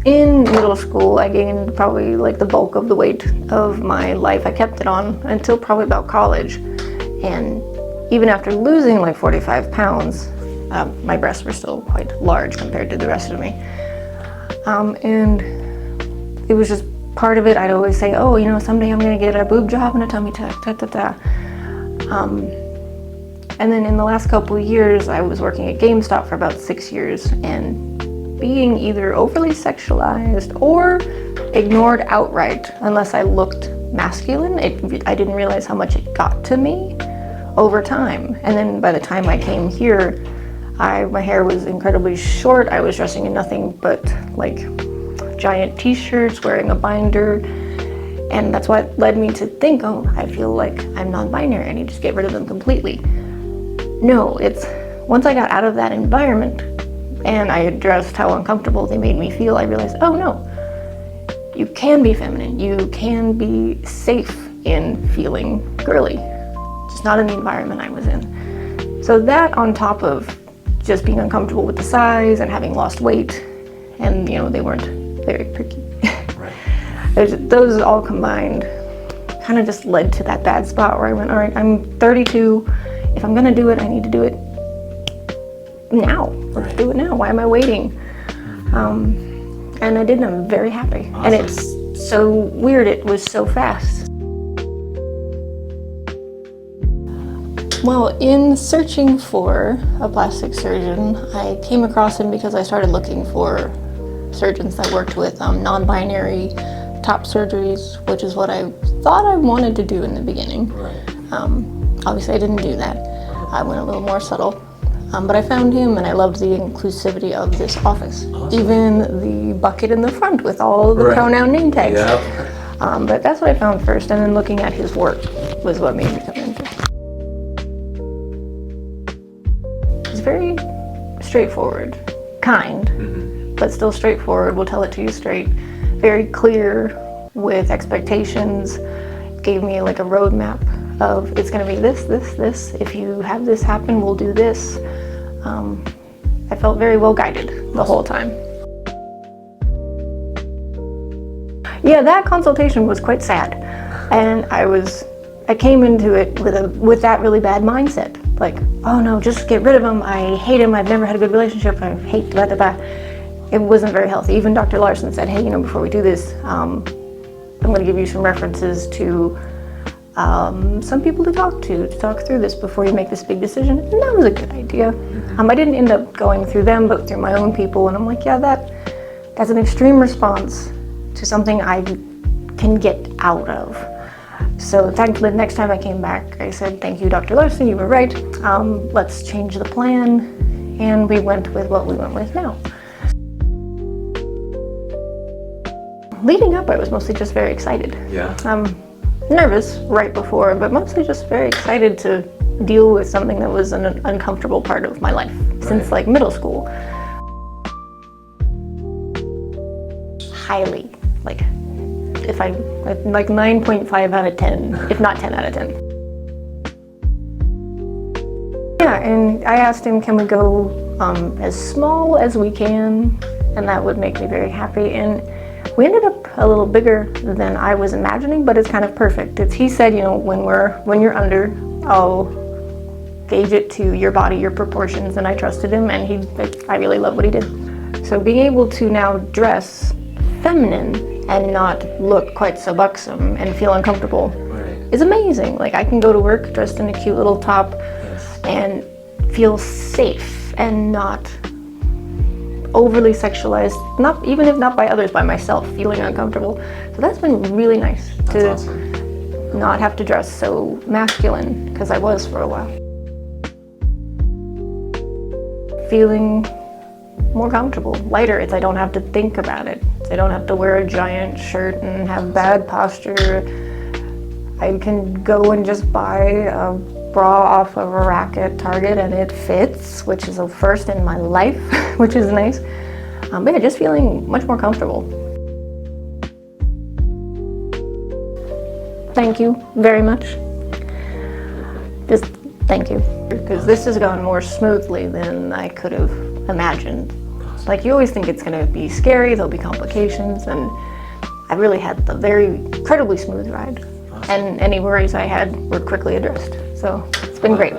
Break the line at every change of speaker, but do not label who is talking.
In middle school, I gained probably like the bulk of the weight of my life. I kept it on until probably about college. And even after losing like 45 pounds, my breasts were still quite large compared to the rest of me. And it was just part of it. I'd always say, oh, you know, someday I'm gonna get a boob job and a tummy tuck, And then in the last couple of years, I was working at GameStop for about 6 years, and being either overly sexualized or ignored outright unless I looked masculine, I didn't realize how much it got to me over time. And then by the time I came here, my hair was incredibly short. I was dressing in nothing but like giant t-shirts, wearing a binder, and that's what led me to think, oh, I feel like I'm non-binary, I need to just get rid of them completely. No, it's once I got out of that environment and I addressed how uncomfortable they made me feel, I realized, oh no, you can be feminine, you can be safe in feeling girly, just not in the environment I was in. So that, on top of just being uncomfortable with the size and having lost weight, and you know, they weren't very pricky. Right. Those all combined kind of just led to that bad spot where I went, all right, I'm 32, if I'm gonna do it, I need to do it now. Let's do it now. Why am I waiting? And I did, and I'm very happy. Awesome. And it's so weird, it was so fast. Well, in searching for a plastic surgeon, I came across him because I started looking for surgeons that worked with non-binary top surgeries, which is what I thought I wanted to do in the beginning. Right. Obviously I didn't do that. I went a little more subtle. But I found him, and I loved the inclusivity of this office. Awesome. Even the bucket in the front with all the pronoun name tags. Yep. But that's what I found first, and then looking at his work was what made me come into it. He's very straightforward, kind, but still straightforward, will tell it to you straight. Very clear with expectations, gave me like a roadmap of it's gonna be this, this, this. If you have this happen, we'll do this. I felt very well guided the whole time. Yeah, that consultation was quite sad. And I came into it with that really bad mindset. Like, oh no, just get rid of him. I hate him. I've never had a good relationship. I hate blah, blah, blah. It wasn't very healthy. Even Dr. Larson said, hey, you know, before we do this, I'm gonna give you some references to some people to talk through this before you make this big decision. And that was a good idea. I didn't end up going through them, but through my own people. And I'm like, yeah, that's an extreme response to something I can get out of. So thankfully, the next time I came back, I said, thank you, Dr. Larson, you were right. Let's change the plan. And we went with what we went with now. Leading up, I was mostly just very excited. Yeah. Nervous right before, but mostly just very excited to deal with something that was an uncomfortable part of my life since like middle school. Highly, like 9.5 out of 10, if not 10 out of 10. Yeah, and I asked him, can we go as small as we can, and that would make me very happy. And we ended up a little bigger than I was imagining, but it's kind of perfect. He said, you know, when you're under, I'll gauge it to your body, your proportions, and I trusted him, and I really love what he did. So being able to now dress feminine and not look quite so buxom and feel uncomfortable is amazing. Like, I can go to work dressed in a cute little top and feel safe and not overly sexualized, not even if not by others, by myself, feeling uncomfortable. So that's been really nice to not have to dress so masculine, because I was for a while. Feeling more comfortable, lighter. I don't have to think about it. I don't have to wear a giant shirt and have bad posture. I can go and just buy a bra off of a rack at Target and it fits, which is a first in my life, which is nice. But yeah, just feeling much more comfortable. Thank you very much. Just thank you, because this has gone more smoothly than I could have imagined. Like, you always think it's going to be scary, there'll be complications, and I really had a very incredibly smooth ride. And any worries I had were quickly addressed. So it's been great.